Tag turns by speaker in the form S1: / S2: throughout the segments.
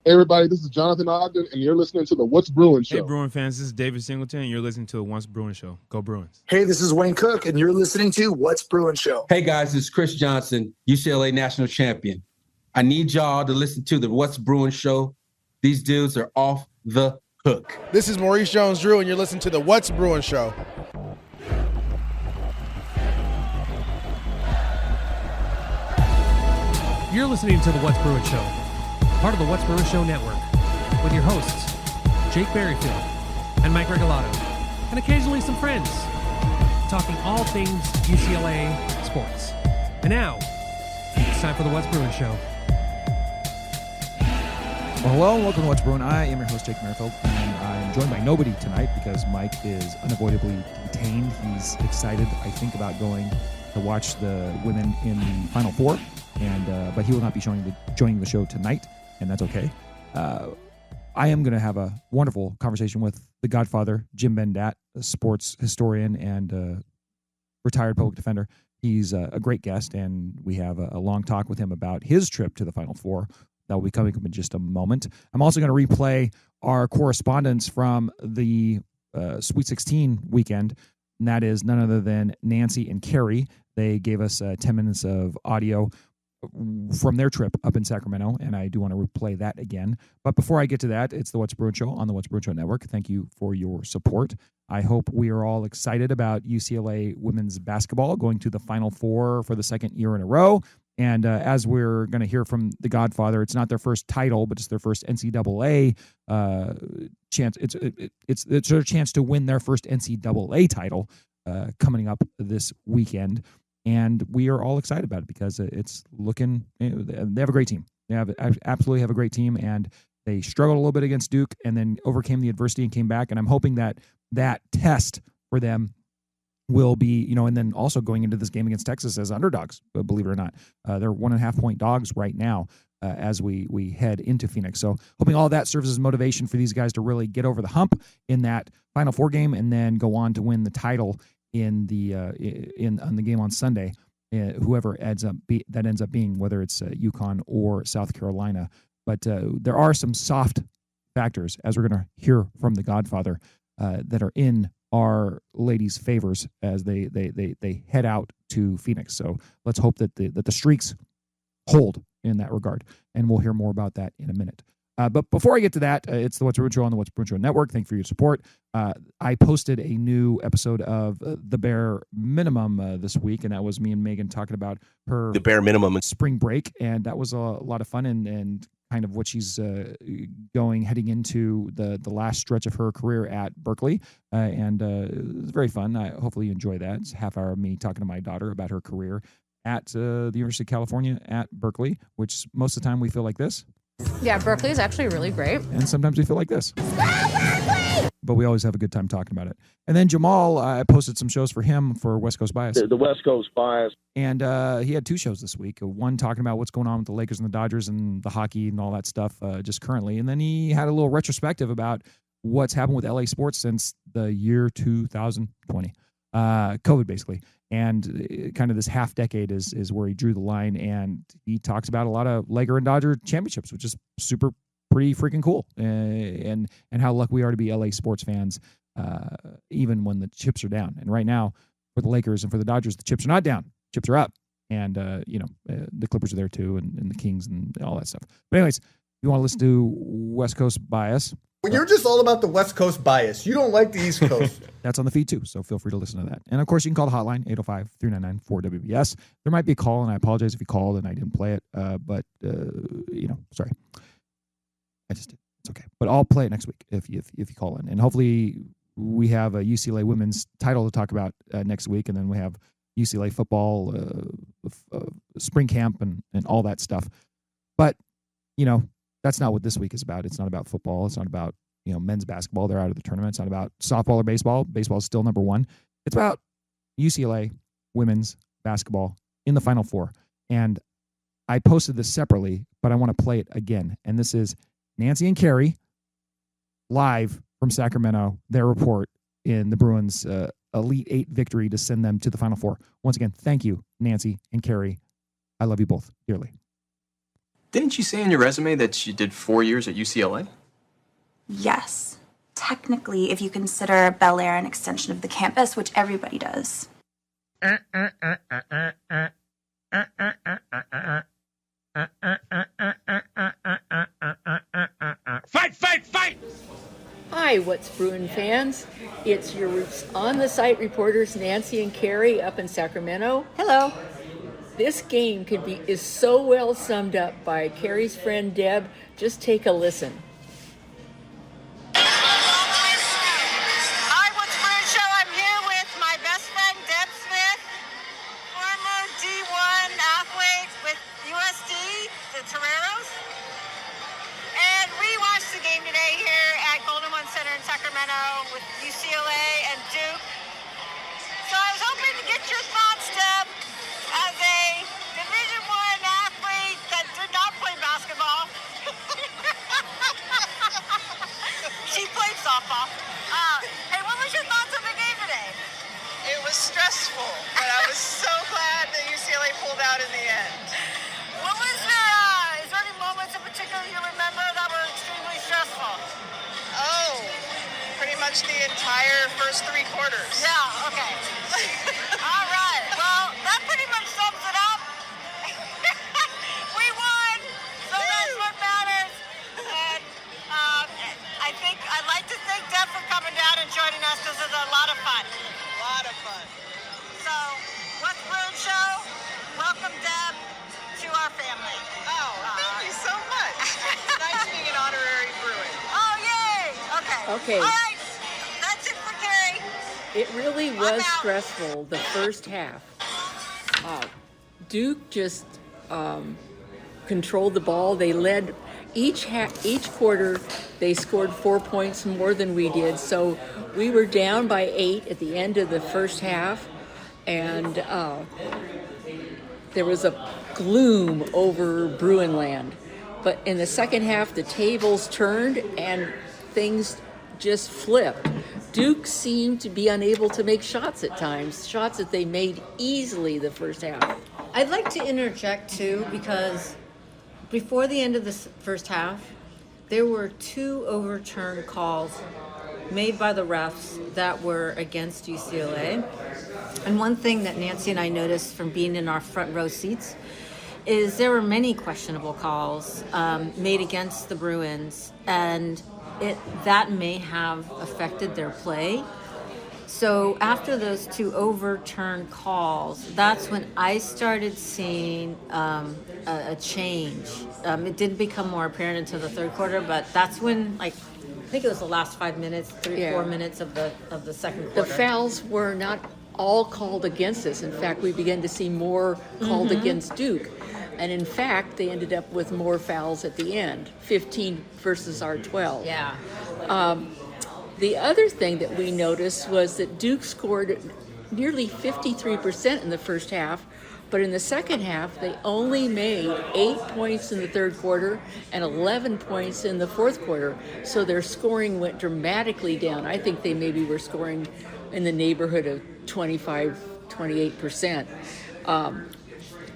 S1: Hey, everybody, this is Jonathan Ogden, and you're listening to the What's Bruin Show.
S2: Hey, Bruin fans, this is David Singleton, and you're listening to the What's Bruin Show. Go Bruins.
S3: Hey, this is Wayne Cook, and you're listening to What's Bruin Show.
S4: Hey, guys, it's Chris Johnson, UCLA national champion. I need y'all to listen to the What's Bruin Show. These dudes are off the hook.
S5: This is Maurice Jones-Drew, and you're listening to the What's Bruin Show.
S6: You're listening to the What's Bruin Show, part of the What's Bruin Show network, with your hosts, Jake Berryfield and Mike Regalado, and occasionally some friends, talking all things UCLA sports. And now, it's time for the What's Bruin Show.
S7: Well, hello and welcome to What's Bruin. I am your host, Jake Merrifield, and I'm joined by nobody tonight because Mike is unavoidably detained. He's excited, I think, about going to watch the women in the Final Four, but he will not be joining the show tonight, and that's okay. I am going to have a wonderful conversation with the Godfather, Jim Bendat, a sports historian and retired public defender. He's a great guest, and we have a long talk with him about his trip to the Final Four. That will be coming up in just a moment. I'm also going to replay our correspondence from the Sweet 16 weekend, and that is none other than Nancy and Carrie. They gave us 10 minutes of audio from their trip up in Sacramento, and I do want to replay that again. But before I get to that, it's the What's Bruin Show on the What's Bruin Show Network. Thank you for your support. I hope we are all excited about UCLA women's basketball going to the Final Four for the second year in a row. And as we're going to hear from the Godfather, it's not their first title, but it's their first NCAA chance. It's their chance to win their first NCAA title coming up this weekend. And we are all excited about it because it's looking, they have a great team. They absolutely have a great team, and they struggled a little bit against Duke and then overcame the adversity and came back. And I'm hoping that test for them will be, and then also going into this game against Texas as underdogs, believe it or not. They're 1.5 point dogs right now as we head into Phoenix. So hoping all that serves as motivation for these guys to really get over the hump in that Final Four game and then go on to win the title on the game on Sunday, whoever ends up being, whether it's UConn or South Carolina. But there are some soft factors, as we're going to hear from the Godfather, that are in our ladies' favors as they head out to Phoenix. So let's hope that the streaks hold in that regard, and we'll hear more about that in a minute. But before I get to that, it's the What's Bruin Show on the What's Bruin Show Network. Thank you for your support. I posted a new episode of The Bare Minimum this week, and that was me and Megan talking about her
S8: The Bare Minimum and
S7: spring break, and that was a lot of fun and kind of what she's heading into the last stretch of her career at Berkeley, and it was very fun. Hopefully you enjoy that. It's a half hour of me talking to my daughter about her career at the University of California at Berkeley, which most of the time we feel like this.
S9: Yeah, Berkeley is actually really great.
S7: And sometimes we feel like this. But we always have a good time talking about it. And then Jamaal, I posted some shows for him for West Coast Bias.
S1: The West Coast Bias.
S7: And he had 2 shows this week. One talking about what's going on with the Lakers and the Dodgers and the hockey and all that stuff just currently. And then he had a little retrospective about what's happened with LA sports since the year 2020. COVID, basically. And kind of this half decade is where he drew the line, and he talks about a lot of Laker and Dodger championships, which is pretty freaking cool, and how lucky we are to be LA sports fans, even when the chips are down. And right now, for the Lakers and for the Dodgers, the chips are not down, chips are up, and the Clippers are there too, and the Kings and all that stuff. But anyways, if you want to listen to West Coast Bias.
S5: Well, you're just all about the West Coast bias. You don't like the East Coast.
S7: That's on the feed too, so feel free to listen to that. And of course, you can call the hotline, 805-399-4WBS. There might be a call, and I apologize if you called and I didn't play it, but sorry. I just did. It's okay. But I'll play it next week if you call in. And hopefully we have a UCLA women's title to talk about next week, and then we have UCLA football, spring camp, and all that stuff. But, that's not what this week is about. It's not about football. It's not about, men's basketball. They're out of the tournament. It's not about softball or baseball. Baseball is still number one. It's about UCLA women's basketball in the Final Four. And I posted this separately, but I want to play it again. And this is Nancy and Carrie live from Sacramento, their report in the Bruins' Elite Eight victory to send them to the Final Four. Once again, thank you, Nancy and Carrie. I love you both dearly.
S8: Didn't you say in your resume that you did 4 years at UCLA?
S10: Yes. Technically, if you consider Bel Air an extension of the campus, which everybody does.
S11: Fight, fight, fight!
S12: Hi, What's Bruin fans? It's your on-the-site reporters Nancy and Carrie up in Sacramento. Hello. This game is so well summed up by Carrie's friend Deb. Just take a listen.
S13: Hi, What's Bruin Show. I'm here with my best friend Deb Smith, former D1 athlete with USD, the Toreros. And we watched the game today here at Golden One Center in Sacramento with UCLA and Duke. So I was hoping to get your thoughts, Deb, as a Division I athlete that did not play basketball. She played softball. Hey, what was your thoughts on the game today?
S14: It was stressful, but I was so glad that UCLA pulled out in the end.
S13: What was there, is there any moments in particular you remember that were extremely stressful?
S14: Oh, pretty much the entire first 3 quarters.
S13: Yeah, okay. All right, well, that pretty much sums it up. We won, so that's what matters. And I think I'd like to thank Deb for coming down and joining us. This is a lot of fun.
S14: A lot of fun.
S13: So, What's Bruin Show? Welcome, Deb, to our family.
S14: Oh, thank you so much. It's nice being an honorary Bruin.
S13: Oh, yay! Okay.
S12: Okay.
S13: All right, that's it for Carrie.
S12: It really was stressful the first half. Duke just controlled the ball. They led each quarter. They scored 4 points more than we did. So we were down by 8 at the end of the first half, and there was a gloom over Bruin land. But in the second half, the tables turned and things just flipped. Duke seemed to be unable to make shots at times, shots that they made easily the first half.
S9: I'd like to interject too, because before the end of the first half, there were 2 overturned calls made by the refs that were against UCLA. And one thing that Nancy and I noticed from being in our front row seats is there were many questionable calls made against the Bruins, and that may have affected their play. So after those 2 overturned calls, that's when I started seeing a change. It didn't become more apparent until the third quarter, but that's when, I think it was the last 5 minutes, 4 minutes of the second quarter.
S12: The fouls were not all called against us. In fact, we began to see more called against Duke. And in fact, they ended up with more fouls at the end, 15 versus our 12.
S9: Yeah.
S12: The other thing that we noticed was that Duke scored nearly 53% in the first half, but in the second half, they only made 8 points in the third quarter and 11 points in the fourth quarter. So their scoring went dramatically down. I think they maybe were scoring in the neighborhood of 28%.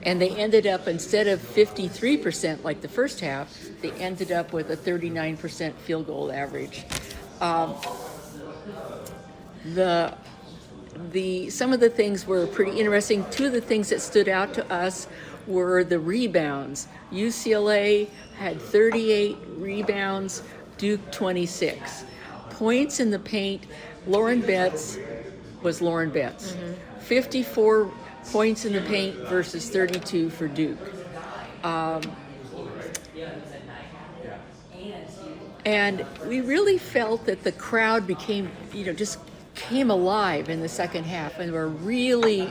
S12: And they ended up, instead of 53% like the first half, they ended up with a 39% field goal average. Some of the things were pretty interesting. 2 of the things that stood out to us were the rebounds. UCLA had 38 rebounds, Duke 26. Points in the paint, Lauren Betts was Lauren Betts. 54 points in the paint versus 32 for Duke. And we really felt that the crowd just came alive in the second half, and were really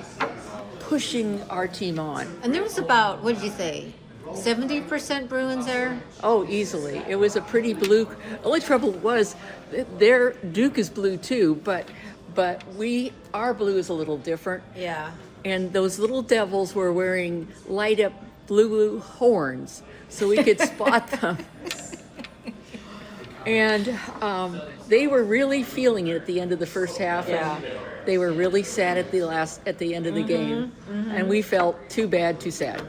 S12: pushing our team on.
S9: And there was about, what did you say, 70% Bruins there?
S12: Oh, easily. It was a pretty blue. Only trouble was, Duke is blue too, but our blue is a little different.
S9: Yeah.
S12: And those little devils were wearing light up blue horns, so we could spot them. And they were really feeling it at the end of the first half.
S9: Yeah.
S12: And they were really sad at the end of the game. And we felt too bad, too sad.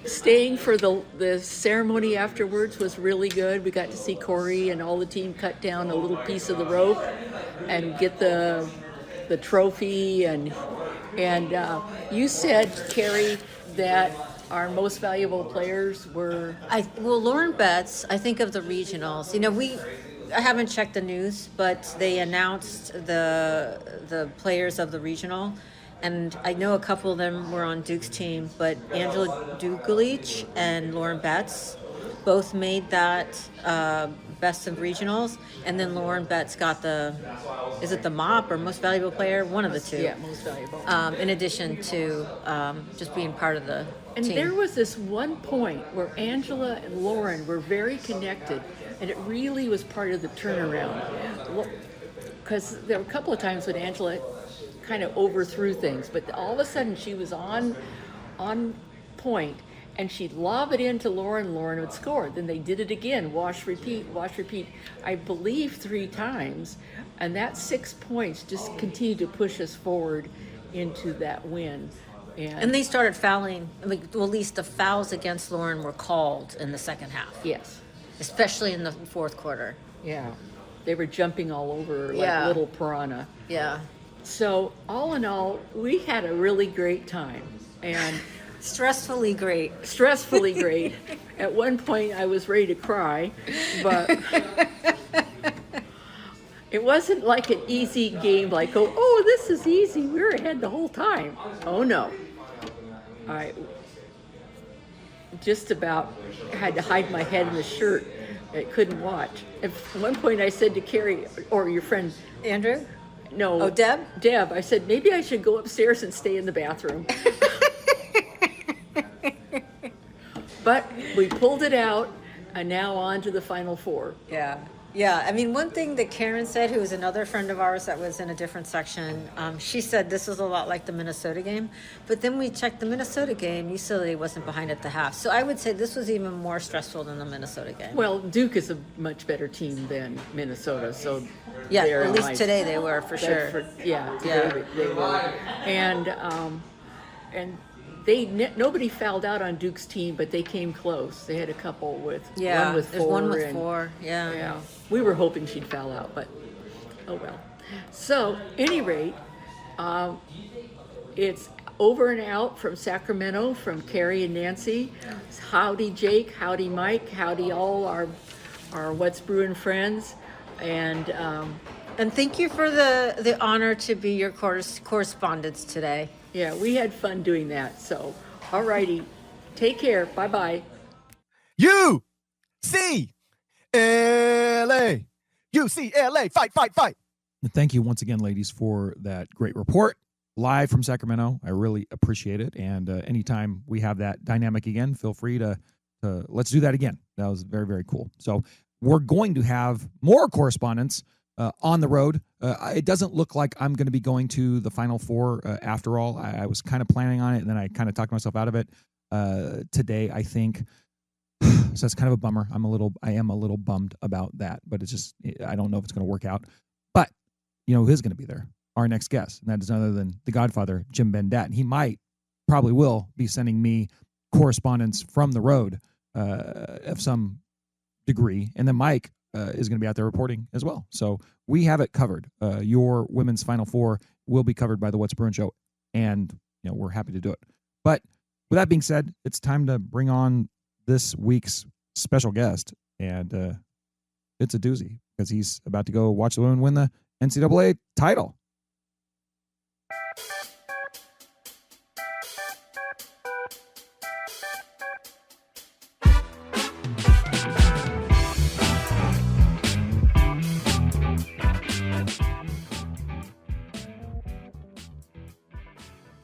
S12: Staying for the ceremony afterwards was really good. We got to see Corey and all the team cut down a little piece of the rope and get the trophy. And you said, Carrie, that our most valuable players were...
S9: Lauren Betts, I think of the regionals. You know, I haven't checked the news, but they announced the players of the regional. And I know a couple of them were on Duke's team, but Angela Dugalich and Lauren Betts both made that best of regionals. And then Lauren Betts got the MOP or most valuable player? One of the two.
S12: Yeah, most valuable.
S9: In addition to just being part of the team.
S12: There was this one point where Angela and Lauren were very connected, and it really was part of the turnaround. Because there were a couple of times when Angela kind of overthrew things, but all of a sudden she was on point, and she'd lob it into Lauren. Lauren would score. Then they did it again, wash, repeat, I believe 3 times, and that 6 points just continued to push us forward into that win.
S9: And they started fouling. At least the fouls against Lauren were called in the second half.
S12: Yes.
S9: Especially in the fourth quarter.
S12: Yeah. They were jumping all over like little piranha.
S9: Yeah.
S12: So all in all, we had a really great time. And
S9: stressfully great. At one point I was ready to cry, but it wasn't like an easy game, like, oh, this is easy, we were ahead the whole time. Oh no. I just about had to hide my head in the shirt. I couldn't watch. At one point I said to Carrie, or your friend Andrew?
S12: No.
S9: Oh, Deb?
S12: Deb, I said, maybe I should go upstairs and stay in the bathroom. But we pulled it out, and now on to the Final Four.
S9: Yeah. I mean, one thing that Karen said, who was another friend of ours that was in a different section, she said this was a lot like the Minnesota game. But then we checked the Minnesota game, UCLA wasn't behind at the half. So I would say this was even more stressful than the Minnesota game.
S12: Well, Duke is a much better team than Minnesota, so
S9: yeah, at least today they were, for sure.
S12: Today they were. And nobody fouled out on Duke's team, but they came close. They had a couple with one with 4.
S9: One with 4. Yeah.
S12: We were hoping she'd foul out, but oh well. So, any rate, it's over and out from Sacramento, from Carrie and Nancy. Howdy, Jake. Howdy, Mike. Howdy, all our What's Bruin friends. And
S9: thank you for the honor to be your correspondents today.
S12: Yeah, we had fun doing that. So, all righty. Take care. Bye-bye.
S7: UCLA. UCLA. Fight. Thank you once again, ladies, for that great report live from Sacramento. I really appreciate it. And anytime we have that dynamic again, feel free to let's do that again. That was very, very cool. So we're going to have more correspondence on the road. It doesn't look like I'm going to be going to the Final Four after all. I was kind of planning on it, and then I kind of talked myself out of it today, I think. So that's kind of a bummer. I am a little bummed about that, but it's just, I don't know if it's going to work out. But, you know who is going to be there? Our next guest, and that is none other than the Godfather, Jim Bendat. And he probably will be sending me correspondence from the road of some degree. And then Mike is going to be out there reporting as well. So we have it covered. Your women's Final Four will be covered by the What's Bruin Show, and we're happy to do it. But with that being said, it's time to bring on this week's special guest, and it's a doozy because he's about to go watch the women win the NCAA title.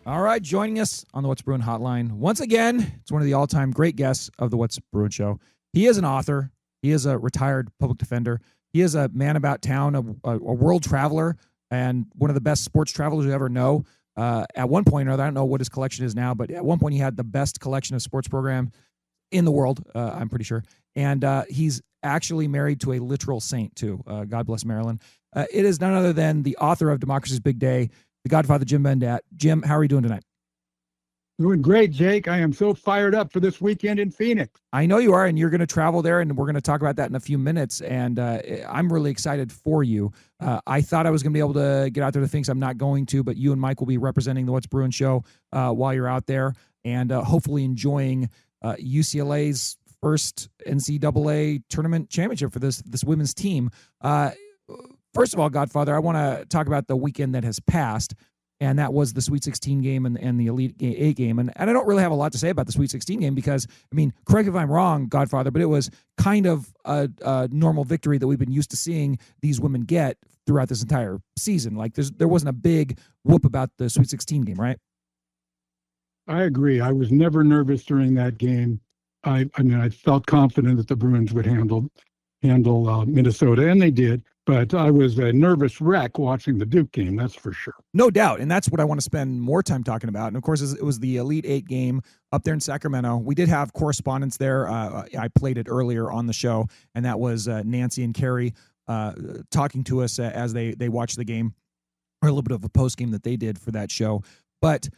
S7: All right, joining us on the What's Bruin hotline, once again, it's one of the all-time great guests of the What's Bruin Show. He is an author. He is a retired public defender. He is a man about town, a world traveler, and one of the best sports travelers you ever know. At one point or another, I don't know what his collection is now, but at one point he had the best collection of sports programs in the world, I'm pretty sure. And he's actually married to a literal saint, too. God bless Maryland. It is none other than the author of Democracy's Big Day, the Godfather, Jim Bendat. Jim, how are you doing tonight?
S11: Doing great, Jake. I am so fired up for this weekend in Phoenix.
S7: I know you are, and you're going to travel there, and we're going to talk about that in a few minutes. And I'm really excited for you. I thought I was going to be able to get out there to Phoenix. I'm not going to, but you and Mike will be representing the What's Bruin show while you're out there, and hopefully enjoying UCLA's first NCAA tournament championship for this women's team. First of all, Godfather, I want to talk about the weekend that has passed. And that was the Sweet 16 game and the Elite 8 game. And I don't really have a lot to say about the Sweet 16 game because, I mean, correct if I'm wrong, Godfather, but it was kind of a normal victory that we've been used to seeing these women get throughout this entire season. Like, there wasn't a big whoop about the Sweet 16 game, right?
S11: I agree. I was never nervous during that game. I mean, I felt confident that the Bruins would handle Minnesota, and they did. But I was a nervous wreck watching the Duke game, that's for sure.
S7: No doubt. And that's what I want to spend more time talking about. And, of course, it was the Elite 8 game up there in Sacramento. We did have correspondence there. I played it earlier on the show, and that was Nancy and Carrie talking to us as they watched the game, or a little bit of a post game that they did for that show. But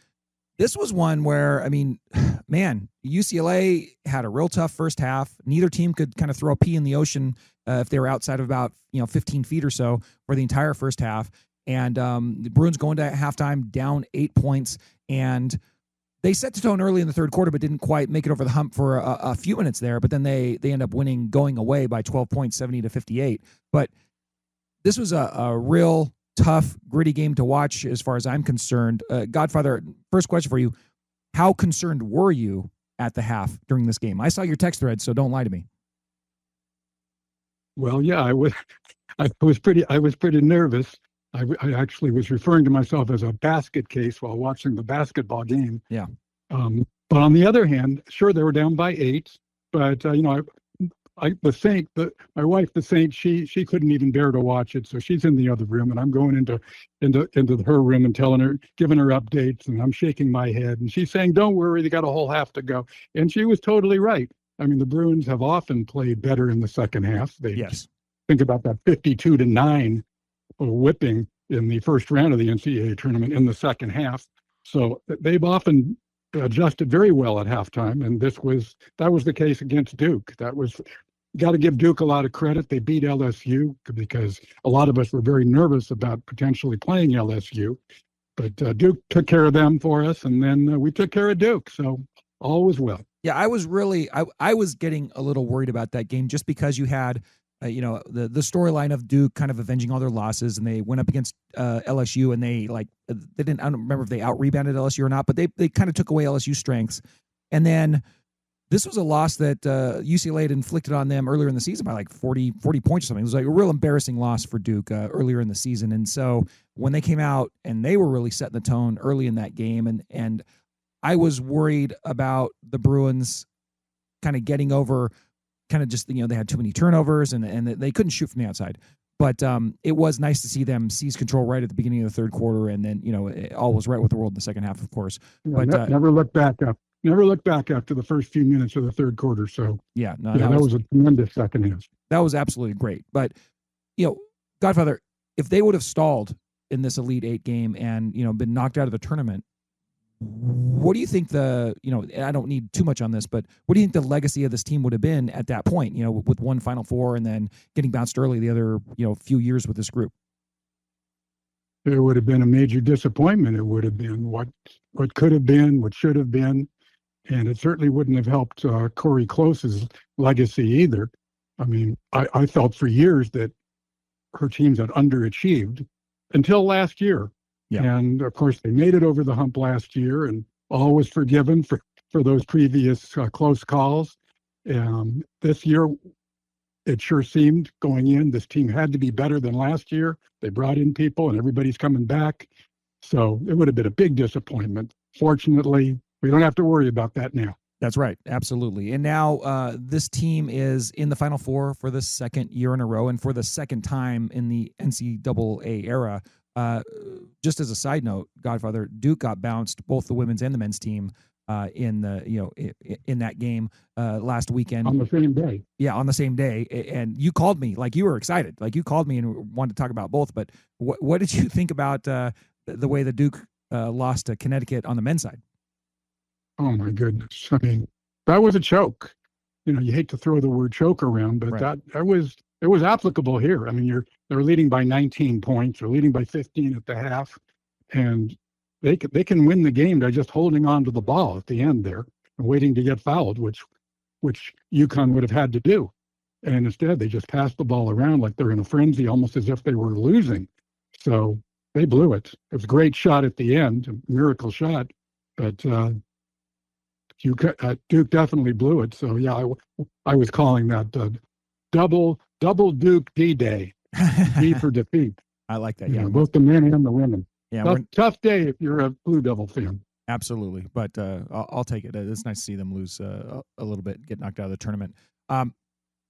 S7: this was one where, I mean, man, UCLA had a real tough first half. Neither team could kind of throw a pea in the ocean if they were outside of about 15 feet or so for the entire first half. And the Bruins going to halftime down 8 points, and they set the tone early in the third quarter, but didn't quite make it over the hump for a few minutes there. But then they end up winning, going away by 12 points, 70-58. But this was a real tough, gritty game to watch as far as I'm concerned. Godfather, first question for you: how concerned were you at the half during this game? I saw your text thread, so don't lie to me.
S11: Well, yeah, I was pretty nervous. I actually was referring to myself as a basket case while watching the basketball game.
S7: Yeah.
S11: But on the other hand, sure, they were down by 8, but my wife, the Saint, she couldn't even bear to watch it, so she's in the other room, and I'm going into her room and giving her updates, and I'm shaking my head, and she's saying, "Don't worry, they got a whole half to go," and she was totally right. I mean, the Bruins have often played better in the second half.
S7: Yes.
S11: Think about that 52-9 whipping in the first round of the NCAA tournament in the second half. So they've often adjusted very well at halftime, and that was the case against Duke. Got to give Duke a lot of credit. They beat LSU because a lot of us were very nervous about potentially playing LSU, but Duke took care of them for us, and then we took care of Duke. So all was well.
S7: Yeah, I was really I was getting a little worried about that game just because you had the storyline of Duke kind of avenging all their losses, and they went up against LSU, and they didn't. I don't remember if they out rebounded LSU or not, but they kind of took away LSU's strengths. And then this was a loss that UCLA had inflicted on them earlier in the season by like 40 points or something. It was like a real embarrassing loss for Duke earlier in the season. And so when they came out and they were really setting the tone early in that game, and I was worried about the Bruins kind of getting over kind of just, they had too many turnovers and they couldn't shoot from the outside. But it was nice to see them seize control right at the beginning of the third quarter. And then, all was right with the world in the second half, of course.
S11: Yeah, but never look back up. Never look back after the first few minutes of the third quarter. So
S7: that
S11: was a tremendous second half.
S7: That was absolutely great. But, Godfather, if they would have stalled in this Elite 8 game and, been knocked out of the tournament, what do you think I don't need too much on this, but what do you think the legacy of this team would have been at that point, with one Final Four and then getting bounced early the other, few years with this group?
S11: It would have been a major disappointment. It would have been what could have been, what should have been, and it certainly wouldn't have helped Corey Close's legacy either. I mean, I felt for years that her teams had underachieved until last year. Yeah. And of course, they made it over the hump last year, and all was forgiven for those previous close calls. This year, it sure seemed going in, this team had to be better than last year. They brought in people, and everybody's coming back. So it would have been a big disappointment. Fortunately, we don't have to worry about that now.
S7: That's right. Absolutely. And now this team is in the Final Four for the second year in a row, and for the second time in the NCAA era. Just as a side note, Godfather, Duke got bounced, both the women's and the men's team, in that game last weekend.
S11: On the same day.
S7: Yeah, on the same day. And you called me, like you were excited, like you called me and wanted to talk about both. But what did you think about the way the Duke lost to Connecticut on the men's side?
S11: Oh my goodness. I mean, that was a choke. You know, you hate to throw the word choke around, but
S7: Right.
S11: it was applicable here. I mean, they're leading by 19 points, they're leading by 15 at the half, and they can win the game by just holding on to the ball at the end there and waiting to get fouled, which UConn would have had to do. And instead, they just passed the ball around like they're in a frenzy, almost as if they were losing. So they blew it. It was a great shot at the end, a miracle shot, but Duke definitely blew it. So yeah, I was calling that double Duke D-Day, D for defeat.
S7: I like that.
S11: You
S7: Yeah,
S11: know, both the men and the women.
S7: Yeah,
S11: tough day if you're a Blue Devil fan.
S7: absolutely. But I'll take it. It's nice to see them lose a little bit, get knocked out of the tournament.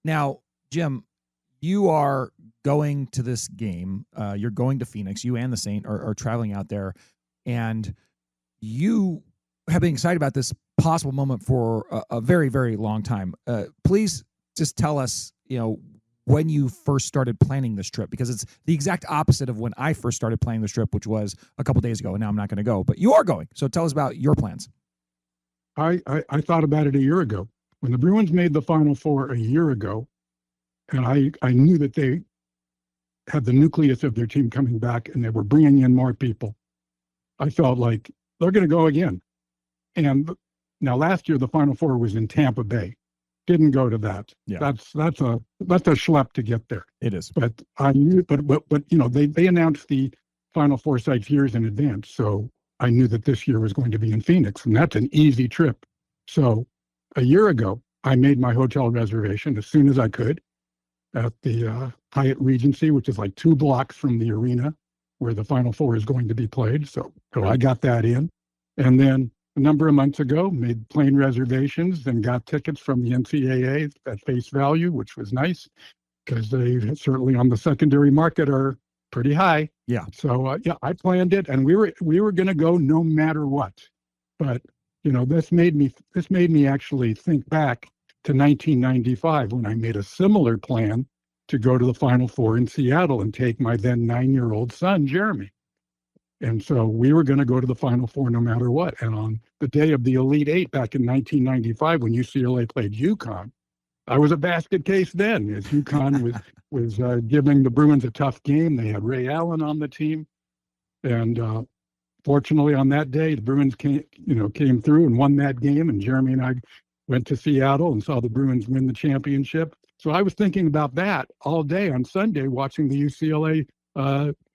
S7: Now, Jim, you are going to this game. You're going to Phoenix. You and the Saint are traveling out there, and you have been excited about this possible moment for a very, very long time. Please just tell us, when you first started planning this trip, because it's the exact opposite of when I first started planning this trip, which was a couple days ago, and now I'm not going to go. But you are going. So tell us about your plans.
S11: I thought about it a year ago. When the Bruins made the Final Four a year ago, and I knew that they had the nucleus of their team coming back and they were bringing in more people, I felt like they're going to go again. And now last year, the Final Four was in Tampa Bay. Didn't go to that.
S7: Yeah.
S11: That's a schlep to get there.
S7: It is.
S11: But I knew, but they announced the Final Four sites years in advance, so I knew that this year was going to be in Phoenix, and that's an easy trip. So a year ago, I made my hotel reservation as soon as I could at the Hyatt Regency, which is like 2 blocks from the arena where the Final Four is going to be played. So I got that in, and then a number of months ago, made plane reservations and got tickets from the NCAA at face value, which was nice because they certainly on the secondary market are pretty high.
S7: Yeah.
S11: So I planned it, and we were going to go no matter what. But this made me actually think back to 1995 when I made a similar plan to go to the Final Four in Seattle and take my then 9-year-old son Jeremy. And so we were going to go to the Final Four no matter what. And on the day of the Elite Eight back in 1995, when UCLA played UConn, I was a basket case then, as UConn was giving the Bruins a tough game. They had Ray Allen on the team. And fortunately, on that day, the Bruins came through and won that game. And Jeremy and I went to Seattle and saw the Bruins win the championship. So I was thinking about that all day on Sunday, watching the UCLA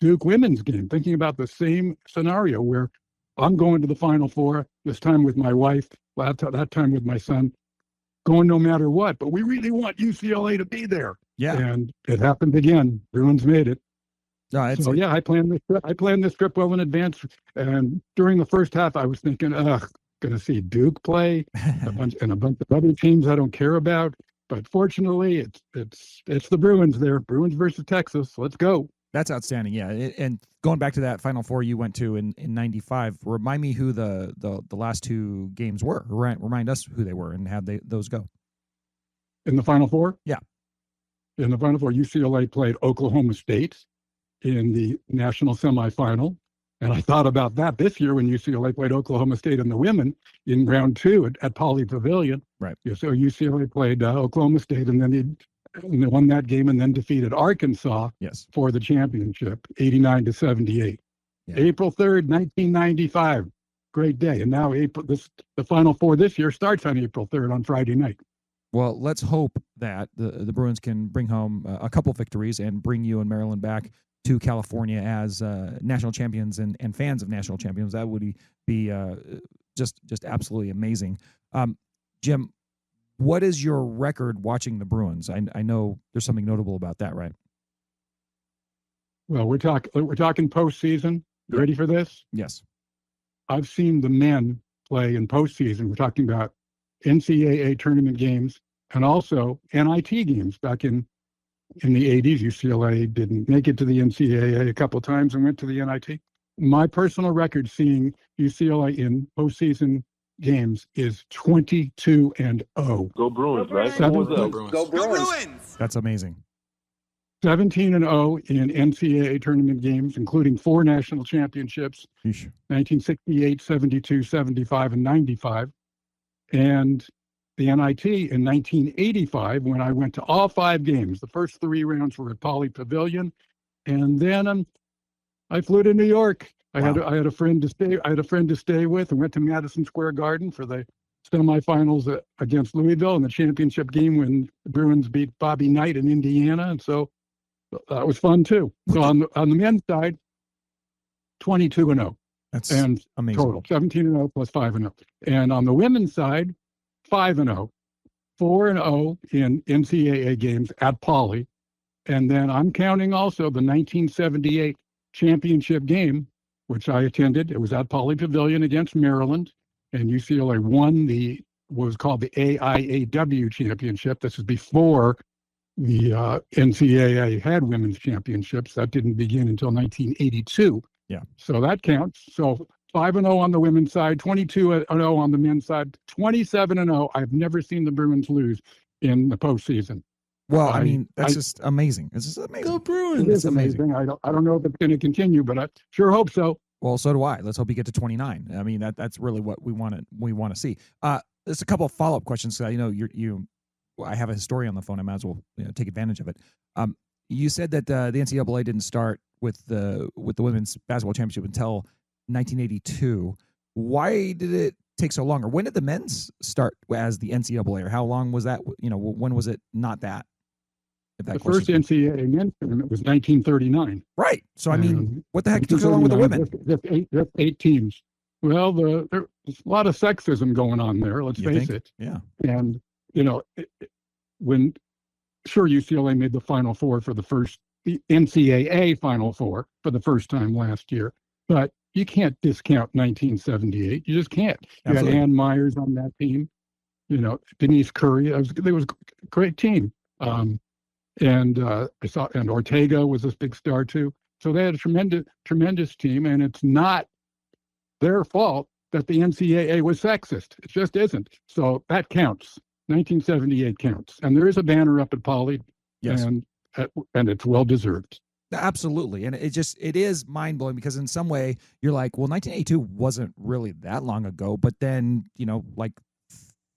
S11: Duke women's game, thinking about the same scenario where I'm going to the Final Four, this time with my wife, that time with my son, going no matter what. But we really want UCLA to be there.
S7: Yeah.
S11: And it happened again. Bruins made it.
S7: No,
S11: I planned this trip. I planned this trip well in advance. And during the first half, I was thinking, going to see Duke play a bunch of other teams I don't care about. But fortunately, it's the Bruins there. Bruins versus Texas. Let's go.
S7: That's outstanding. Yeah. And going back to that Final Four you went to in 95, remind me who the last 2 games were. Remind us who they were and how'd those go.
S11: In the Final Four?
S7: Yeah.
S11: In the Final Four, UCLA played Oklahoma State in the national semifinal. And I thought about that this year when UCLA played Oklahoma State and the women in round 2 at Pauley Pavilion.
S7: Right.
S11: Yeah, so UCLA played Oklahoma State, and then they won that game and then defeated Arkansas for the championship, 89-78. Yeah. April 3rd, 1995. Great day. And now the Final Four this year starts on April 3rd on Friday night.
S7: Well, let's hope that the Bruins can bring home a couple victories and bring you and Maryland back to California as national champions and fans of national champions. That would be just absolutely amazing. Jim, what is your record watching the Bruins? I know there's something notable about that, right?
S11: Well, we're talking postseason. You ready for this?
S7: Yes.
S11: I've seen the men play in postseason. We're talking about NCAA tournament games and also NIT games. Back in the 80s, UCLA didn't make it to the NCAA a couple of times and went to the NIT. My personal record seeing UCLA in postseason games is 22-0.
S1: Go Bruins, right?
S5: Go Bruins.
S7: That's amazing.
S11: 17-0 in NCAA tournament games, including 4 national championships,
S7: Sheesh.
S11: 1968, 72, 75, and 95. and the NIT in 1985 when I went to all 5 games. The first 3 rounds were at Pauley Pavilion, and then I flew to New York. I had a friend to stay. I had a friend to stay with, and went to Madison Square Garden for the semifinals against Louisville in the championship game when the Bruins beat Bobby Knight in Indiana, and so that was fun too. So on the men's side, 22-0.
S7: That's
S11: and
S7: amazing.
S11: Total 17-0 plus 5-0. And on the women's side, 5-0, 4-0 in NCAA games at Pauley, and then I'm counting also the 1978 championship game, which I attended. It was at Pauley Pavilion against Maryland, and UCLA won what was called the AIAW championship. This is before the NCAA had women's championships. That didn't begin until 1982.
S7: Yeah.
S11: So that counts. So 5-0 on the women's side, 22-0 on the men's side, 27-0. I've never seen the Bruins lose in the postseason.
S7: Well, I mean, that's just amazing. It's just amazing.
S2: Go Bruins.
S11: It is amazing. I don't know if it's going to continue, but I sure hope so.
S7: Well, so do I. Let's hope you get to 29. I mean, that's really what we want to see. There's a couple of follow-up questions. I have a historian on the phone. I might as well take advantage of it. You said that the NCAA didn't start with the women's basketball championship until 1982. Why did it take so long? Or when did the men's start as the NCAA? Or how long was that? When was it not that?
S11: The first NCAA men's tournament was 1939.
S7: Right. So, I mean, what the heck took so long with the women?
S11: Just 8 teams. Well, there's a lot of sexism going on there, let's face it.
S7: Yeah.
S11: And, when UCLA made the Final Four for the NCAA Final Four for the first time last year, but you can't discount 1978. You just can't. You had Ann Myers on that team, Denise Curry. It was a great team. And Ortega was this big star too. So they had a tremendous team, and it's not their fault that the NCAA was sexist. It just isn't. So that counts. 1978 counts, and there is a banner up at Pauley,
S7: yes,
S11: and it's well deserved.
S7: Absolutely, and it is mind blowing because in some way you're like, well, 1982 wasn't really that long ago, but then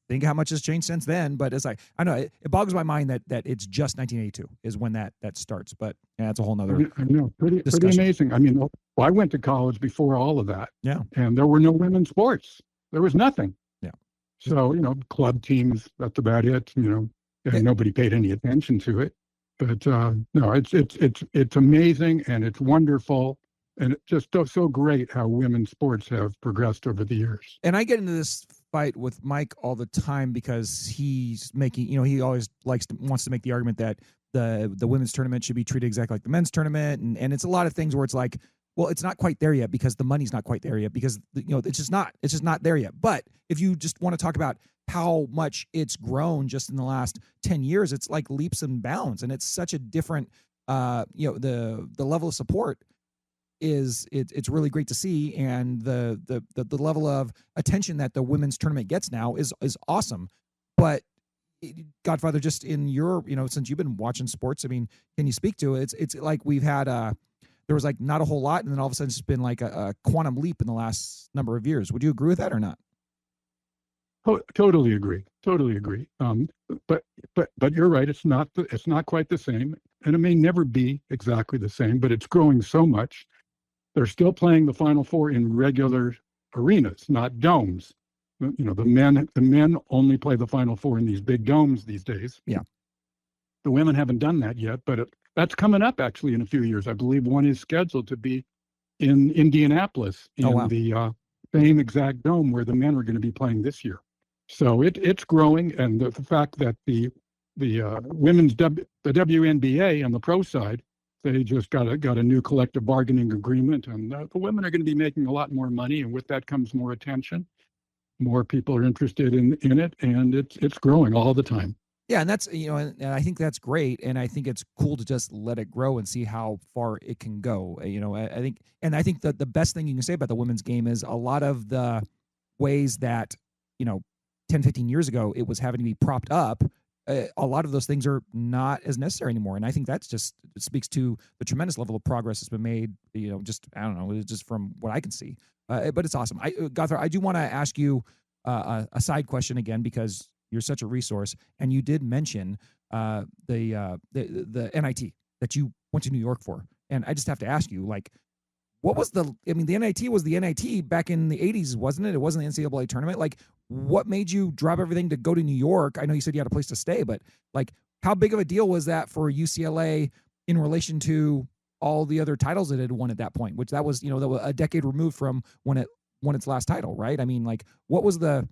S7: think how much has changed since then. But it's like, I know it boggles my mind that it's just 1982 is when that starts. But that's a whole nother.
S11: I know, pretty amazing. I mean, I went to college before all of that.
S7: Yeah,
S11: and there were no women's sports. There was nothing.
S7: Yeah.
S11: So club teams. That's about it. And nobody paid any attention to it. But no, it's amazing and it's wonderful. And it's just so great how women's sports have progressed over the years.
S7: And I get into this fight with Mike all the time because he's making, he always wants to make the argument that the women's tournament should be treated exactly like the men's tournament. And it's a lot of things where it's like, well, it's not quite there yet because the money's not quite there yet because, it's just not there yet. But if you just want to talk about how much it's grown just in the last 10 years, it's like leaps and bounds. And it's such a different, the level of support it's really great to see, and the level of attention that the women's tournament gets now is awesome. But Godfather, just in your since you've been watching sports, I mean, can you speak to it? It's like we've had there was like not a whole lot, and then all of a sudden it's been like a quantum leap in the last number of years. Would you agree with that or not?
S11: Totally agree. But you're right. It's not quite the same, and it may never be exactly the same. But it's growing so much. They're still playing the Final Four in regular arenas, not domes. The men only play the Final Four in these big domes these days.
S7: Yeah.
S11: The women haven't done that yet, but that's coming up actually in a few years. I believe one is scheduled to be in Indianapolis in the same exact dome where the men are going to be playing this year. So it's growing, and the fact that the women's the WNBA on the pro side, they just got a new collective bargaining agreement, and the women are going to be making a lot more money, and with that comes more attention. More people are interested in it, and it's growing all the time.
S7: Yeah, and that's and I think that's great, and I think it's cool to just let it grow and see how far it can go. I think that the best thing you can say about the women's game is a lot of the ways that 10, 15 years ago it was having to be propped up. A lot of those things are not as necessary anymore, and I think it speaks to the tremendous level of progress that's been made. Just from what I can see. But it's awesome. Godfather, I do want to ask you a side question again, because you're such a resource, and you did mention the NIT that you went to New York for, and I just have to ask you, like, what was the NIT was the NIT back in the 80s, wasn't it? It wasn't the NCAA tournament. Like, what made you drop everything to go to New York? I know you said you had a place to stay, but like, how big of a deal was that for UCLA in relation to all the other titles it had won at that point, which that was, that was a decade removed from when it won its last title, right? I mean, like, what was the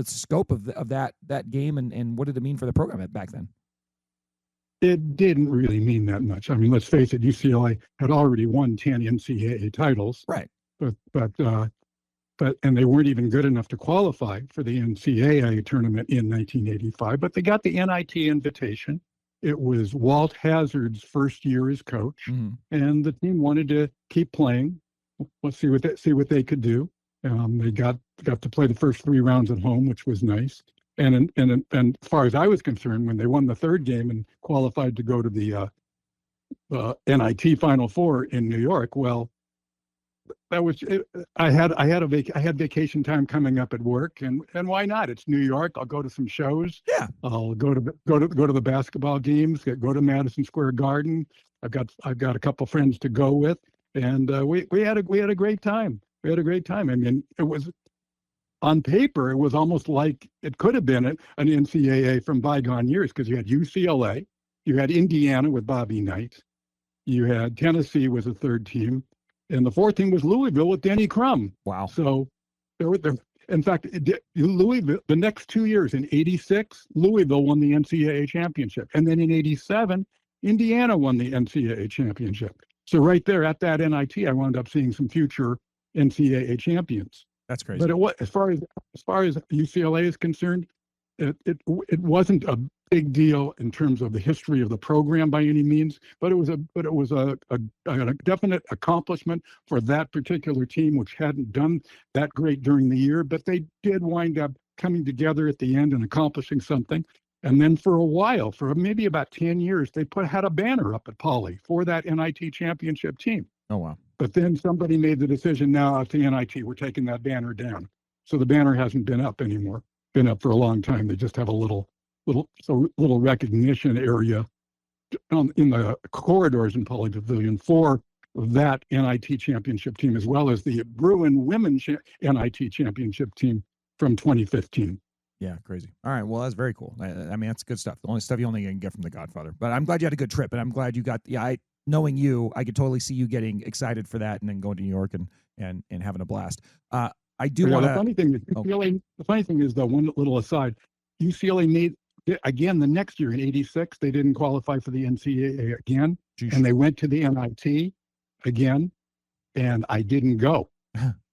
S7: scope of that game, and what did it mean for the program back then?
S11: It didn't really mean that much. I mean, let's face it, UCLA had already won 10 NCAA titles.
S7: Right.
S11: But and they weren't even good enough to qualify for the NCAA tournament in 1985, but they got the NIT invitation. It was Walt Hazard's first year as coach, and the team wanted to keep playing. Let's see what they could do. They got to play the first 3 rounds at home, which was nice. And as far as I was concerned, when they won the third game and qualified to go to the NIT Final Four in New York, well, that was it. I had vacation time coming up at work, and why not? It's New York. I'll go to some shows.
S7: Yeah.
S11: I'll go to the basketball games. Go to Madison Square Garden. I've got a couple friends to go with, and we had a great time. We had a great time. I mean, it was, on paper, it was almost like it could have been an NCAA from bygone years, because you had UCLA, you had Indiana with Bobby Knight, you had Tennessee was a third team, and the fourth team was Louisville with Denny Crum.
S7: Wow.
S11: So in fact, Louisville, the next 2 years, in '86, Louisville won the NCAA championship. And then in '87, Indiana won the NCAA championship. So right there at that NIT, I wound up seeing some future NCAA champions.
S7: That's crazy.
S11: But as far as UCLA is concerned, it wasn't a big deal in terms of the history of the program by any means, but it was a definite accomplishment for that particular team, which hadn't done that great during the year, but they did wind up coming together at the end and accomplishing something. And then for a while, for maybe about 10 years, they had a banner up at Poly for that NIT championship team.
S7: Oh, wow.
S11: But then somebody made the decision, now at the NIT, we're taking that banner down. So the banner hasn't been up anymore, been up for a long time. They just have a little recognition area in the corridors in Poly Pavilion for that NIT championship team, as well as the Bruin Women's NIT championship team from 2015.
S7: Yeah, crazy. All right, well, that's very cool. I mean, that's good stuff. The only stuff you only can get from The Godfather. But I'm glad you had a good trip, and I'm glad you got. Knowing you, I could totally see you getting excited for that, and then going to New York and having a blast. I do want to.
S11: The funny thing is, though, one little aside, UCLA made again the next year in '86. They didn't qualify for the NCAA again, and they went to the NIT again, and I didn't go.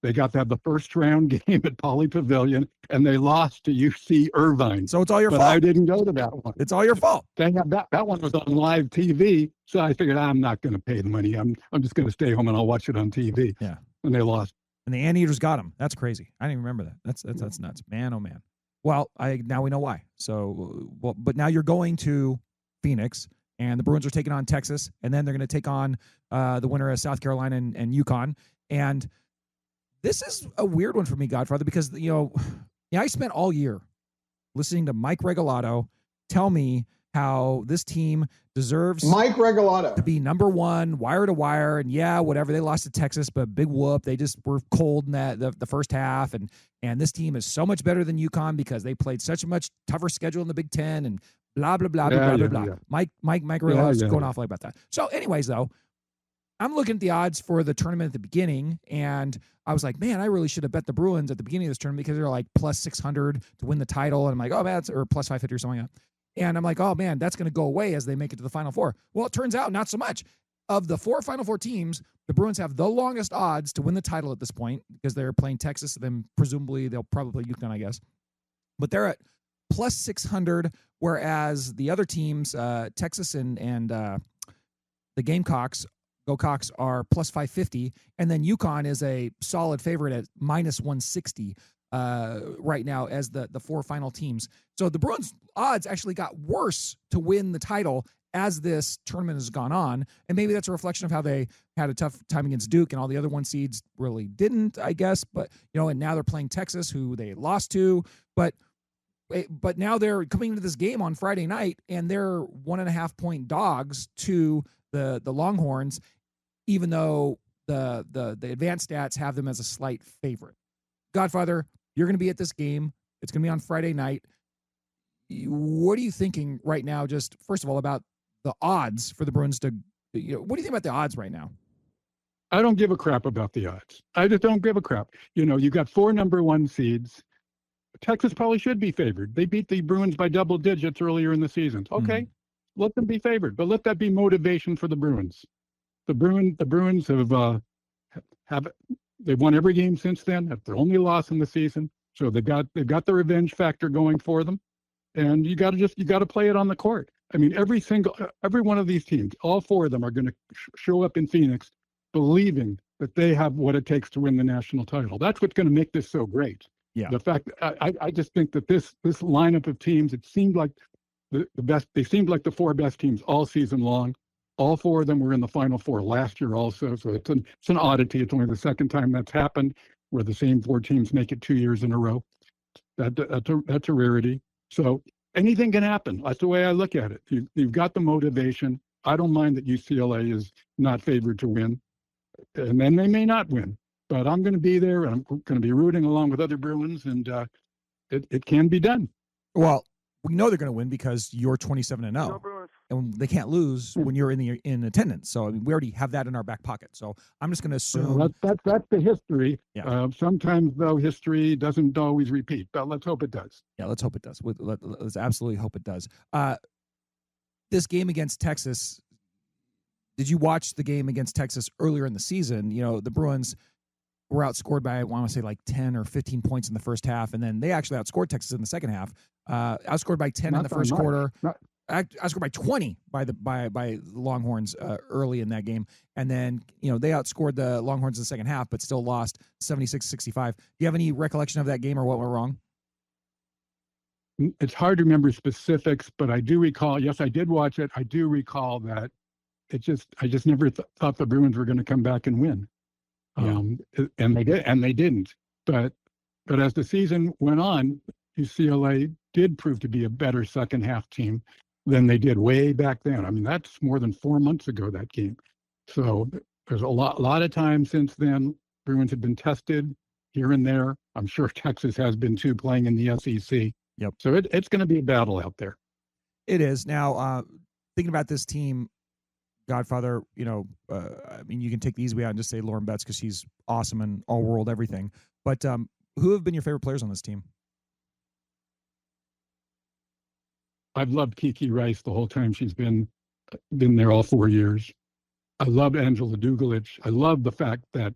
S11: They got the first round game at Poly Pavilion, and they lost to UC Irvine.
S7: So it's all your fault.
S11: I didn't go to that one.
S7: It's all your fault.
S11: They had that one was on live TV, so I figured I'm not going to pay the money. I'm just going to stay home and I'll watch it on TV.
S7: Yeah.
S11: And they lost.
S7: And the Anteaters got them. That's crazy. I didn't even remember that. That's nuts. Man, oh man. Well, now we know why. So, but now you're going to Phoenix, and the Bruins are taking on Texas, and then they're going to take on the winner of South Carolina and UConn. And this is a weird one for me, Godfather, because I spent all year listening to Mike Regalado tell me how this team deserves to be number one, wire to wire, and whatever, they lost to Texas, but big whoop. They just were cold in the first half, and this team is so much better than UConn because they played such a much tougher schedule in the Big Ten, and blah blah blah blah blah blah. Mike Regalado's going off like about that. So, anyways, though, I'm looking at the odds for the tournament at the beginning, and I was like, man, I really should have bet the Bruins at the beginning of this tournament because they're like plus 600 to win the title. And I'm like, oh, man, or plus 550 or something like that. And I'm like, oh, man, that's going to go away as they make it to the Final Four. Well, it turns out not so much. Of the 4 Final Four teams, the Bruins have the longest odds to win the title at this point because they're playing Texas. Then presumably they'll probably play UConn, I guess. But they're at plus 600, whereas the other teams, Texas and the Gamecocks, Go Cox, are plus 550, and then UConn is a solid favorite at minus 160. right now as the four final teams. So the Bruins odds actually got worse to win the title as this tournament has gone on. And maybe that's a reflection of how they had a tough time against Duke and all the other one seeds really didn't, I guess. But, and now they're playing Texas, who they lost to. But now they're coming into this game on Friday night and they're 1.5 point dogs to the Longhorns, even though the advanced stats have them as a slight favorite. Godfather, you're going to be at this game. It's going to be on Friday night. What are you thinking right now, just first of all, about the odds for the Bruins to, what do you think about the odds right now?
S11: I don't give a crap about the odds. I just don't give a crap. You got 4 number 1 seeds. Texas probably should be favored. They beat the Bruins by double digits earlier in the season. Okay, let them be favored, but let that be motivation for the Bruins. The Bruins they've won every game since then. That's their only loss in the season. So they've got the revenge factor going for them. And you got to play it on the court. I mean, every one of these teams, all 4 of them are going to show up in Phoenix believing that they have what it takes to win the national title. That's what's going to make this so great.
S7: Yeah.
S11: The fact I just think that this lineup of teams, it seemed like the best. They seemed like the 4 best teams all season long. All 4 of them were in the Final Four last year also. So it's an oddity. It's only the second time that's happened where the same 4 teams make it 2 years in a row. That's a rarity. So anything can happen. That's the way I look at it. You've got the motivation. I don't mind that UCLA is not favored to win, and then they may not win. But I'm going to be there, and I'm going to be rooting along with other Bruins, and it can be done.
S7: Well, we know they're going to win because you're 27-0, and they can't lose when you're in attendance. So I mean, we already have that in our back pocket. So I'm just going to assume
S11: that's the history.
S7: Yeah.
S11: Sometimes though, history doesn't always repeat, but let's hope it does.
S7: Yeah, let's hope it does. Let's absolutely hope it does. This game against Texas. Did you watch the game against Texas earlier in the season? The Bruins were outscored by, I want to say, like 10 or 15 points in the first half, and then they actually outscored Texas in the second half. Outscored by 10 in the first quarter. Outscored by 20 by the Longhorns early in that game, and then they outscored the Longhorns in the second half, but still lost 76-65. Do you have any recollection of that game or what went wrong?
S11: It's hard to remember specifics, but I do recall. Yes, I did watch it. I do recall that I just never thought the Bruins were going to come back and win.
S7: Yeah.
S11: And they did, and they didn't. But as the season went on, UCLA did prove to be a better second half team than they did way back then. I mean, that's more than 4 months ago, that game. So there's a lot of time since then. Bruins have been tested here and there. I'm sure Texas has been too, playing in the SEC.
S7: Yep.
S11: So it's going to be a battle out there.
S7: It is. Now, thinking about this team, Godfather, I mean, you can take the easy way out and just say Lauren Betts because she's awesome and all world everything. But who have been your favorite players on this team?
S11: I've loved Kiki Rice the whole time she's been there, all 4 years. I love Angela Dugalich. I love the fact that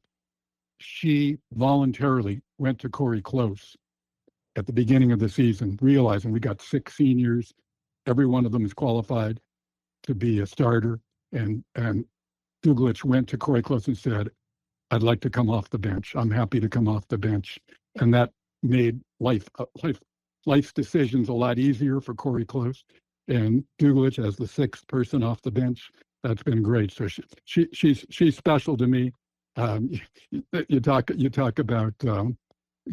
S11: she voluntarily went to Corey Close at the beginning of the season, realizing we got 6 seniors. Every one of them is qualified to be a starter. And Dugalich went to Corey Close and said, I'd like to come off the bench. I'm happy to come off the bench. And that made life's decisions a lot easier for Corey Close. And Dugalich as the 6th person off the bench, that's been great. So she's special to me. You talk about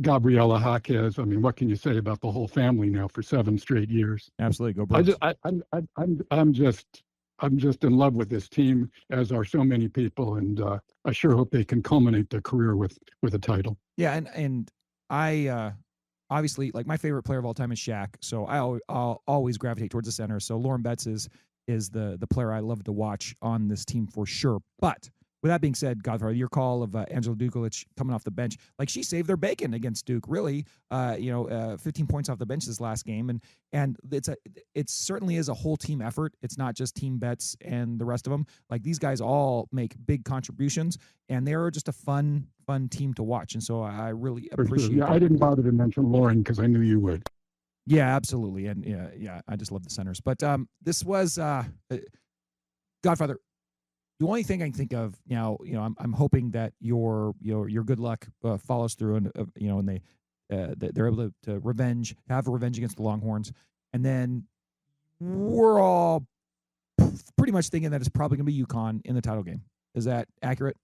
S11: Gabriela Jaquez. I mean, what can you say about the whole family now for 7 straight years?
S7: Absolutely, go Bruins.
S11: I'm just in love with this team, as are so many people, and I sure hope they can culminate their career with a title.
S7: Yeah, and I obviously, like, my favorite player of all time is Shaq, so I'll always gravitate towards the center. So Lauren Betts is the player I love to watch on this team for sure. But with that being said, Godfather, your call of Angela Dugalich coming off the bench, like, she saved their bacon against Duke, really. 15 points off the bench this last game, and it certainly is a whole team effort. It's not just Team Betts and the rest of them. Like, these guys all make big contributions, and they're just a fun team to watch. And so I really appreciate.
S11: Sure. Yeah, I didn't bother to mention Lauren because I knew you would.
S7: Yeah, absolutely, and yeah, I just love the centers. But this was Godfather. The only thing I can think of now, I'm hoping that your good luck follows through, and and they they're able to have revenge against the Longhorns, and then we're all pretty much thinking that it's probably going to be UConn in the title game. Is that accurate?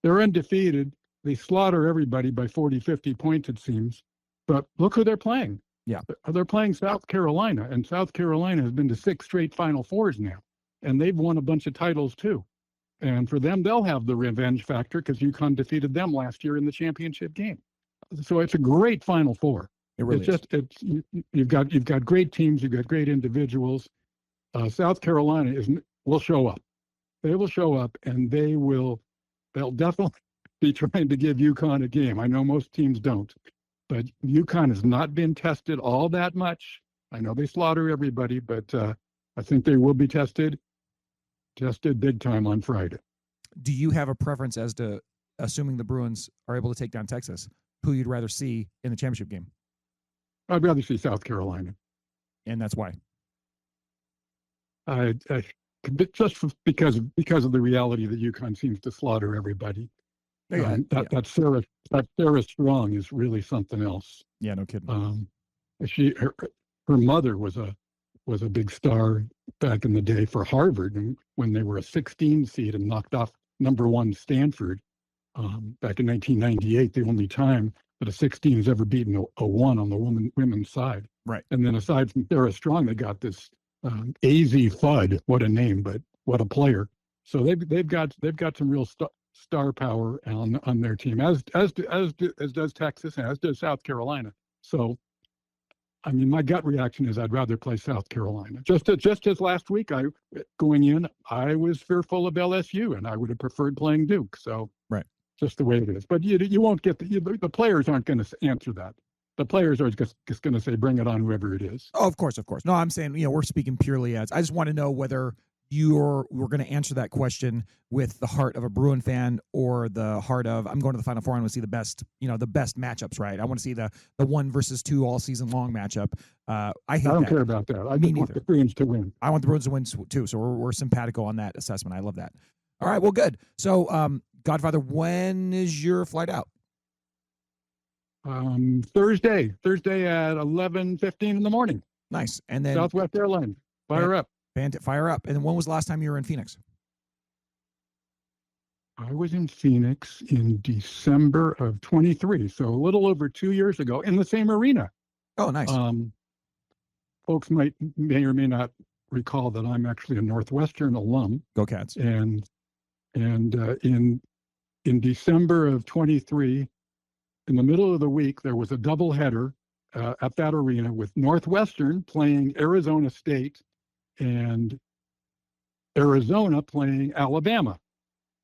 S11: They're undefeated. They slaughter everybody by 40, 50 points, it seems. But look who they're playing.
S7: Yeah.
S11: They're playing South Carolina, and South Carolina has been to 6 straight Final Fours now, and they've won a bunch of titles too. And for them, they'll have the revenge factor because UConn defeated them last year in the championship game. So it's a great Final Four.
S7: It really
S11: you've got great teams, you've got great individuals. South Carolina will show up. They will show up, and they'll definitely be trying to give UConn a game. I know most teams don't, but UConn has not been tested all that much. I know they slaughter everybody, but I think they will be tested big time on Friday.
S7: Do you have a preference as to, assuming the Bruins are able to take down Texas, who you'd rather see in the championship game?
S11: I'd rather see South Carolina.
S7: And that's why?
S11: Just because of the reality that UConn seems to slaughter everybody. That Sarah Strong is really something else.
S7: Yeah, no kidding.
S11: Her mother was a big star back in the day for Harvard, and when they were a 16 seed and knocked off number 1 Stanford back in 1998, the only time that a 16 has ever beaten a 1 on the women's side.
S7: Right.
S11: And then aside from Sarah Strong, they got this AZ Fudd. What a name, but what a player. So they've got some real star power on their team, as does Texas, and as does South Carolina. So, I mean, my gut reaction is I'd rather play South Carolina. Just as last week, I was fearful of LSU, and I would have preferred playing Duke. So,
S7: right,
S11: just the way it is. But you won't get the players aren't going to answer that. The players are just going to say, "Bring it on, whoever it is."
S7: Oh, of course. No, I'm saying, we're speaking purely as. I just want to know whether we're going to answer that question with the heart of a Bruin fan or the heart of, I'm going to the Final Four. I want to see the best matchups, right? I want to see the 1 versus 2 all season long matchup. I don't
S11: care about that. I just want the Bruins to win.
S7: I want the Bruins to win too. So we're simpatico on that assessment. I love that. All right, well, good. So, Godfather, when is your flight out?
S11: Thursday at 11:15 in the morning.
S7: Nice. And then
S11: Southwest Airlines. Fire up.
S7: Fire up. And when was the last time you were in Phoenix?
S11: I was in Phoenix in December of 23, so a little over 2 years ago, in the same arena.
S7: Oh, nice.
S11: Folks may or may not recall that I'm actually a Northwestern alum.
S7: Go Cats.
S11: And in December of 23, in the middle of the week, there was a doubleheader at that arena with Northwestern playing Arizona State and Arizona playing Alabama.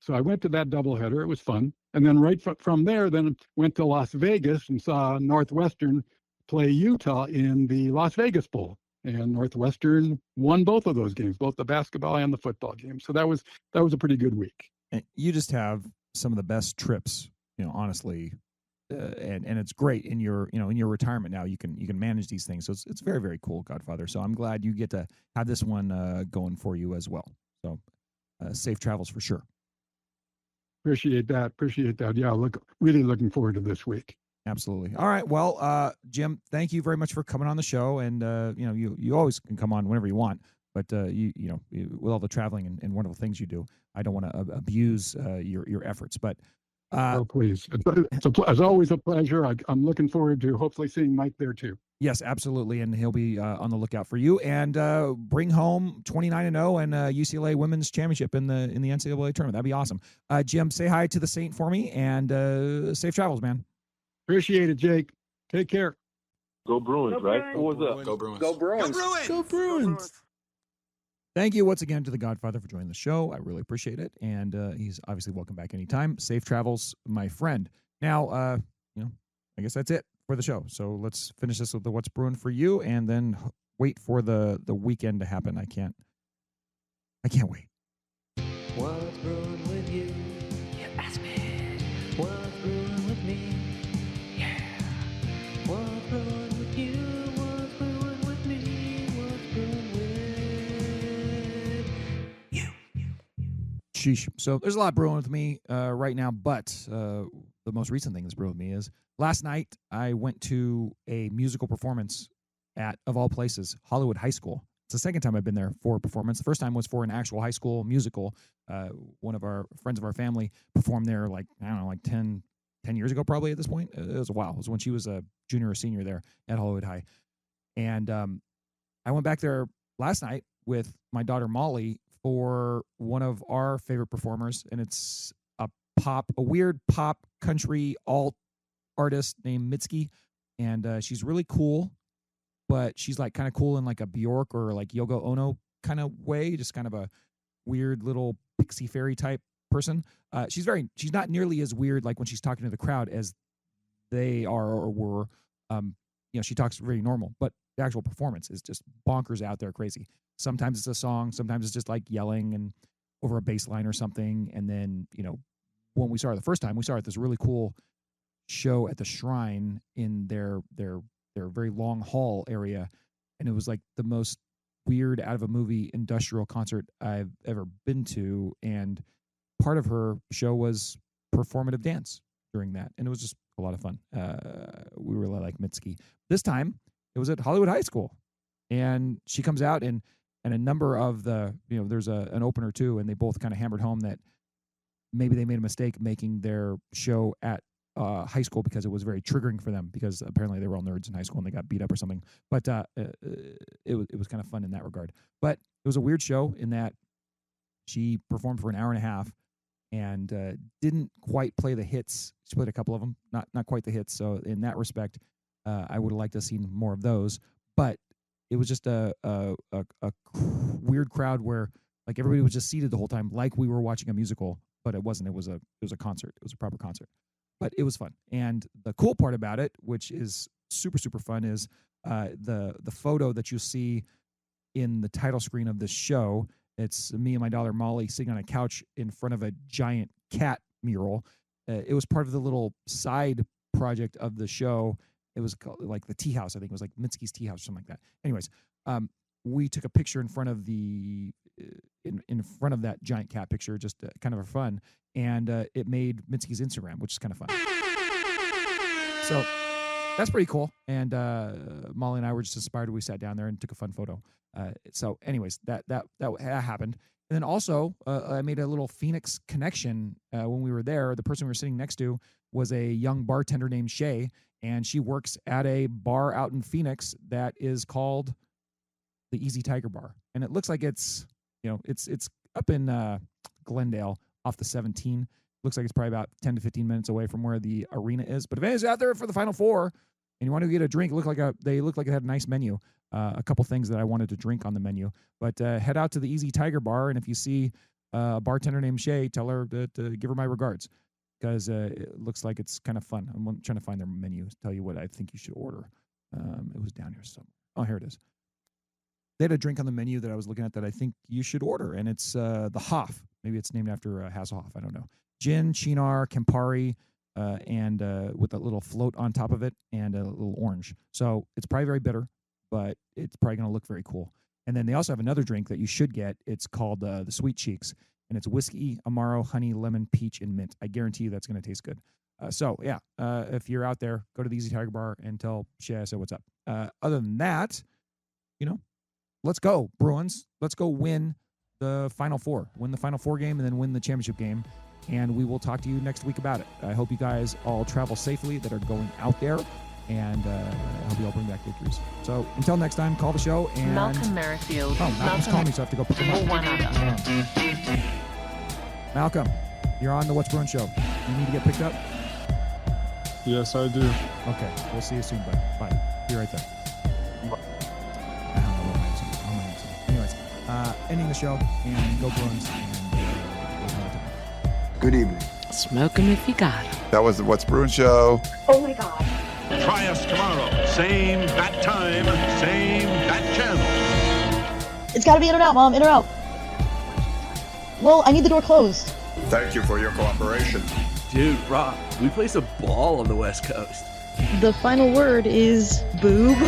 S11: So I went to that doubleheader. It was fun. And then right from there, then went to Las Vegas and saw Northwestern play Utah in the Las Vegas Bowl. And Northwestern won both of those games, both the basketball and the football game. So that was a pretty good week.
S7: And you just have some of the best trips, honestly. And it's great in your retirement now. You can manage these things, so it's very, very cool, Godfather. So I'm glad you get to have this one going for you as well. So safe travels for sure.
S11: Appreciate that. Yeah, really looking forward to this week.
S7: Absolutely. All right. Well, Jim, thank you very much for coming on the show. And you always can come on whenever you want. But with all the traveling and wonderful things you do, I don't want to abuse your efforts. But
S11: oh, please. It's always a pleasure. I'm looking forward to hopefully seeing Mike there too.
S7: Yes, absolutely. And he'll be on the lookout for you. And bring home 29-0 and UCLA women's championship in the NCAA tournament. That'd be awesome. Jim, say hi to the Saint for me, and safe travels, man.
S11: Appreciate it, Jake. Take care.
S1: Go Bruins, right? What's up?
S8: Go Bruins.
S5: Go Bruins.
S3: Go Bruins.
S5: Go Bruins.
S7: Thank you once again to the Godfather for joining the show. I really appreciate it. And he's obviously welcome back anytime. Safe travels, my friend. Now, I guess that's it for the show. So let's finish this with the What's Brewing for you, and then wait for the weekend to happen. I can't wait.
S15: What's brewing with you? You ask me. What's brewing with me? Yeah. What's brewing with you? What's brewing with me? What's brewing with you?
S7: Sheesh. So there's a lot brewing with me right now, but the most recent thing that's brewing with me is last night I went to a musical performance at, of all places, Hollywood High School. It's the second time I've been there for a performance. The first time was for an actual high school musical. One of our friends of our family performed there like 10 years ago probably at this point. It was a while. It was when she was a junior or senior there at Hollywood High. And I went back there last night with my daughter Molly for one of our favorite performers, and it's a weird pop country alt artist named Mitski, and she's really cool, but she's like kind of cool in like a Bjork or like Yoko Ono kind of way, just kind of a weird little pixie fairy type person. She's not nearly as weird like when she's talking to the crowd as they are or were. She talks very normal, but the actual performance is just bonkers out there crazy. Sometimes it's a song, sometimes it's just like yelling and over a bass line or something. And then, when we saw her the first time, we saw her at this really cool show at the Shrine in their very long hall area. And it was like the most weird out of a movie industrial concert I've ever been to. And part of her show was performative dance during that. And it was just a lot of fun. We really like Mitski. This time it was at Hollywood High School, and she comes out and a number of the, there's an opener too, and they both kind of hammered home that maybe they made a mistake making their show at high school because it was very triggering for them, because apparently they were all nerds in high school and they got beat up or something. But it was kind of fun in that regard. But it was a weird show in that she performed for an hour and a half and didn't quite play the hits. She played a couple of them, not quite the hits. So in that respect, I would have liked to have seen more of those. But it was just a weird crowd where like everybody was just seated the whole time, like we were watching a musical, but it wasn't. It was a concert. It was a proper concert. But it was fun. And the cool part about it, which is super, super fun, is the photo that you see in the title screen of this show. It's me and my daughter Molly sitting on a couch in front of a giant cat mural. It was part of the little side project of the show. It was called like the Tea House. I think it was like Mitski's Tea House or something like that. Anyways, we took a picture in front of in front of that giant cat picture, just kind of for fun. And it made Mitski's Instagram, which is kind of fun. So that's pretty cool. And Molly and I were just inspired. We sat down there and took a fun photo. So anyways, that happened. And then also I made a little Phoenix connection when we were there. The person we were sitting next to was a young bartender named Shay, and she works at a bar out in Phoenix that is called the Easy Tiger Bar. And it looks like it's up in Glendale off the 17. Looks like it's probably about 10 to 15 minutes away from where the arena is. But if anyone's out there for the Final Four and you want to get a drink, they look like it had a nice menu. A couple things that I wanted to drink on the menu. But head out to the Easy Tiger Bar, and if you see a bartender named Shay, tell her to give her my regards, because it looks like it's kind of fun. I'm trying to find their menu, tell you what I think you should order. It was down here somewhere. Oh, here it is. They had a drink on the menu that I was looking at that I think you should order, and it's the Hoff. Maybe it's named after Hasselhoff. I don't know. Gin, Chinar, Campari, and with a little float on top of it and a little orange. So it's probably very bitter, but it's probably going to look very cool. And then they also have another drink that you should get. It's called the Sweet Cheeks, and it's whiskey, Amaro, honey, lemon, peach, and mint. I guarantee you that's going to taste good. If you're out there, go to the Easy Tiger Bar and tell Shay I said what's up. Other than that, let's go, Bruins. Let's go win the Final Four. Win the Final Four game and then win the championship game. And we will talk to you next week about it. I hope you guys all travel safely that are going out there. And I hope you all bring back victories. So until next time, call the show. And
S16: Malcolm Merrifield.
S7: Oh, Malcolm's calling me, so I have to go pick him up. Malcolm, you're on the What's Bruin Show. You need to get picked up?
S1: Yes, I do.
S7: Okay, we'll see you soon, bud. Bye. Be right there. Anyways, ending the show, and go Bruins.
S3: Good evening.
S16: Smoke 'em if you got 'em.
S17: That was the What's Bruin Show.
S10: Oh my God.
S1: Try us tomorrow. Same bat time, same bat channel.
S18: It's gotta be in or out, Mom. In or out. Well, I need the door closed.
S17: Thank you for your cooperation.
S19: Dude, Rob, we place a ball on the West Coast.
S18: The final word is boob.